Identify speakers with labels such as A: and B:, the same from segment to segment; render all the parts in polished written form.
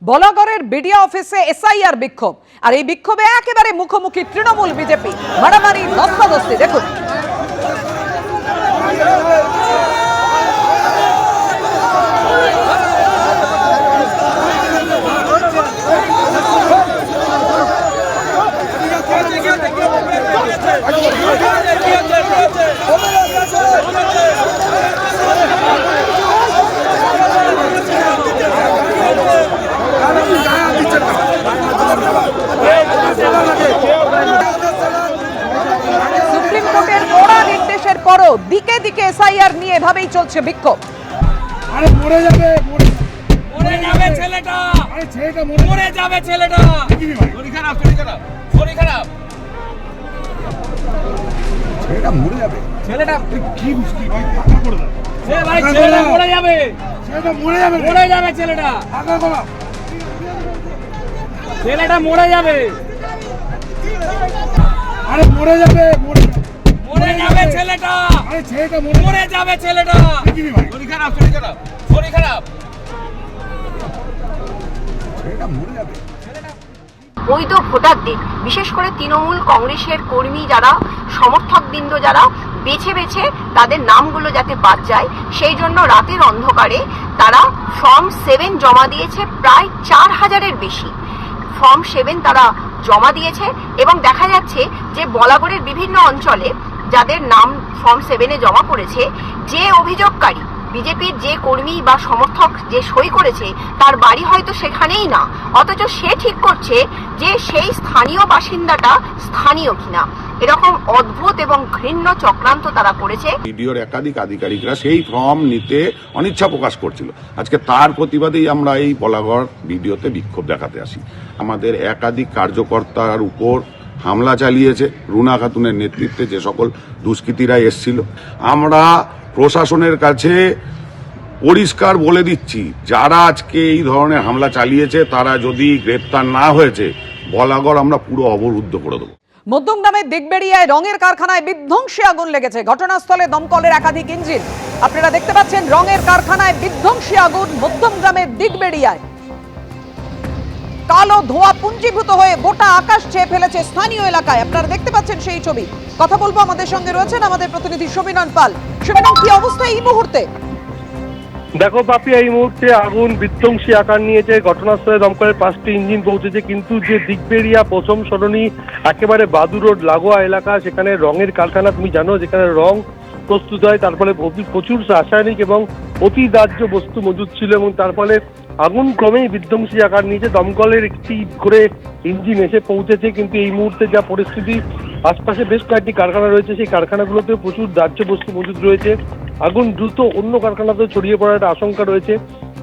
A: বলাগড়ের BDO অফিসে SIR বিক্ষোভ, আর এই বিক্ষোভে একেবারে মুখোমুখি তৃণমূল বিজেপি, মারামারি ধস্তাধস্তি। দেখুন সুপ্রিম কোর্টের কড়া নির্দেশের পরও দিকে দিকে এসআইআর নিয়ে এভাবেই চলছে বিক্ষোভ।
B: আরে মরে যাবে
C: ছেলেটা,
B: আরে ছেলেটা
C: মরে যাবে ছেলেটা। শরীর খারাপ
B: ছেলেটা মরে যাবে।
C: ছেলেটা
B: কি মুশকিল ভাই, টাকা করে দাও।
C: ভাই ছেলেটা মরে যাবে,
B: ছেলেটা মরে যাবে,
C: মরে যাবে ছেলেটা,
B: টাকা করো।
C: ছেলেটা মরে যাবে,
B: আরে মরে যাবে
C: মরে যাবে ছেলেটা,
B: আরে ছেলেটা
C: মরে যাবে ছেলেটা। শরীর খারাপ
B: ছেলেটা মরে যাবে।
D: বৈধ ভোটারদের, বিশেষ করে তৃণমূল কংগ্রেসের কর্মী যারা, সমর্থকবৃন্দ যারা, বেছে বেছে তাদের নামগুলো যাতে বাদ যায়, সেই জন্য রাতের অন্ধকারে তারা ফর্ম 7 জমা দিয়েছে। প্রায় 4000-এর বেশি ফর্ম 7 তারা জমা দিয়েছে। এবং দেখা যাচ্ছে যে বলাগড়ের বিভিন্ন অঞ্চলে যাদের নাম ফর্ম 7-এ জমা পড়েছে, যে অভিযোগকারী বিজেপির যে কর্মী বা সমর্থক যে সই করেছে, তার বাড়ি হয়তো সেখানেই না, অথচ সে ঠিক করছে যে সেই স্থানীয় বাসিন্দাটা স্থানীয় কিনা। এরকম অদ্ভুত এবং ঘৃণ্য চক্রান্ত তারা করেছে।
E: বিডিওর একাধিক আধিকারিকরা সেই ফর্ম নিতে অনিচ্ছা প্রকাশ করছিল। আজকে তার প্রতিবাদেই আমরা এই বলাগড় বিডিওতে বিক্ষোভ দেখাতে আসি। আমাদের একাধিক কার্যকর্তার উপর হামলা চালিয়েছে রুনা খাতুনের নেতৃত্বে যে সকল দুষ্কৃতীরা এসছিল। আমরা প্রশাসনের কাছে পরিষ্কার বলে দিচ্ছি, যারা আজকে এই ধরনের হামলা চালিয়েছে তারা যদি গ্রেপ্তার না হয়েছে, বলাগড় আমরা পুরো অবরুদ্ধ করে দেবো।
A: মধ্যমগ্রামের দিগবেড়িয়ায় রঙের কারখানায় বিধ্বংসী আগুন লেগেছে। ঘটনাস্থলে দমকলের একাধিক ইঞ্জিন। আপনারা দেখতে পাচ্ছেন রঙের কারখানায় বিধ্বংসী আগুন মধ্যমগ্রামের দিগবেড়িয়ায়। কালো ধোঁয়া পুঞ্জীভূত হয়ে গোটা আকাশ ছেয়ে ফেলেছে স্থানীয় এলাকায়। আপনারা দেখতে পাচ্ছেন সেই ছবি। কথা বলবো, আমাদের সঙ্গে রয়েছেন আমাদের প্রতিনিধি সুমিনন পাল। সুমিনন, কি অবস্থা এই মুহূর্তে?
F: দেখো পাপি, এই মুহূর্তে আগুন বিধ্বংসী আকার নিয়েছে। ঘটনাস্থলে দমকলের 5টি ইঞ্জিন পৌঁছেছে, কিন্তু যে দিগবেড়িয়া প্রথম সরণি একেবারে বাদু রোড লাগোয়া এলাকা, সেখানে রঙের কারখানা তুমি জানো, যেখানে রং প্রস্তুত হয়, তার ফলে প্রচুর রাসায়নিক এবং অতি দাহ্য বস্তু মজুদ ছিল, এবং তার ফলে আগুন ক্রমেই বিধ্বংসী আকার নিয়েছে। দমকলের একটি করে ইঞ্জিন এসে পৌঁছেছে, কিন্তু এই মুহূর্তে যা পরিস্থিতি, আশপাশে বেশ কয়েকটি কারখানা রয়েছে, সেই কারখানাগুলোতে প্রচুর দাহ্য বস্তু মজুদ রয়েছে। আগুন দ্রুত অন্য কারখানাতেও ছড়িয়ে পড়ার একটা আশঙ্কা রয়েছে।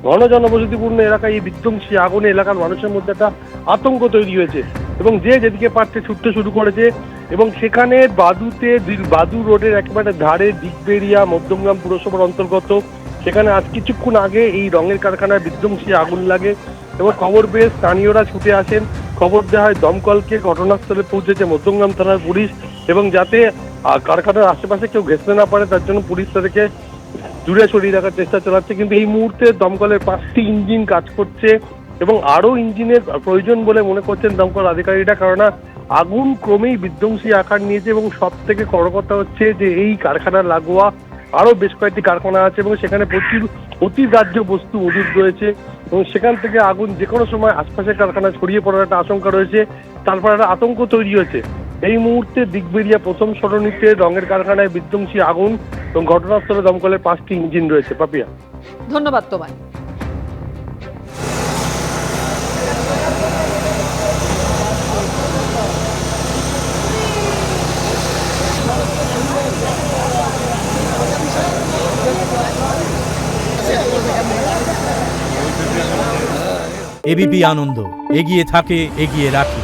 F: ঘন জনবসতিপূর্ণ এলাকায় এই বিধ্বংসী আগুনে এলাকার মানুষের মধ্যে একটা আতঙ্ক তৈরি হয়েছে, এবং যে যেদিকে পারছে ছুটতে শুরু করেছে। এবং সেখানে বাদু রোডের একেবারে ধারে দিগবেড়িয়া মধ্যমগ্রাম পুরসভার অন্তর্গত, সেখানে আজ কিছুক্ষণ আগে এই রঙের কারখানায় বিধ্বংসী আগুন লাগে, এবং খবর পেয়ে স্থানীয়রা ছুটে আসেন। খবর দেওয়া হয় দমকলকে। ঘটনাস্থলে পৌঁছেছে মধ্যমগ্রাম থানার পুলিশ, এবং যাতে কারখানার আশেপাশে কেউ ঘেঁষতে না পারে তার জন্য পুলিশ তাদেরকে দূরে সরিয়ে রাখার চেষ্টা চালাচ্ছে। কিন্তু এই মুহূর্তে দমকলের 5টি ইঞ্জিন কাজ করছে, এবং আরো ইঞ্জিনের প্রয়োজন বলে মনে করছেন দমকল আধিকারিকরা, কারণ আগুন ক্রমেই বিধ্বংসী আকার নিয়েছে। এবং সব থেকে বড় কথা হচ্ছে যে এই কারখানার লাগোয়া আরো বেশ কয়েকটি কারখানা আছে, এবং সেখানে প্রচুর অতি দাহ্য বস্তু মজুদ রয়েছে, এবং সেখান থেকে আগুন যে কোনো সময় আশপাশের কারখানা ছড়িয়ে পড়ার একটা আশঙ্কা রয়েছে। তারপর একটা আতঙ্ক তৈরি হয়েছে। এই মুহূর্তে দিগবেড়িয়া প্রথম সরণিতে রঙের কারখানায় বিধ্বংসী আগুন, এবং ঘটনাস্থলে দমকলের 5টি ইঞ্জিন রয়েছে। পাপিয়া,
A: ধন্যবাদ তোমায়।
G: এবিপি আনন্দ, এগিয়ে থাকে, এগিয়ে রাখে।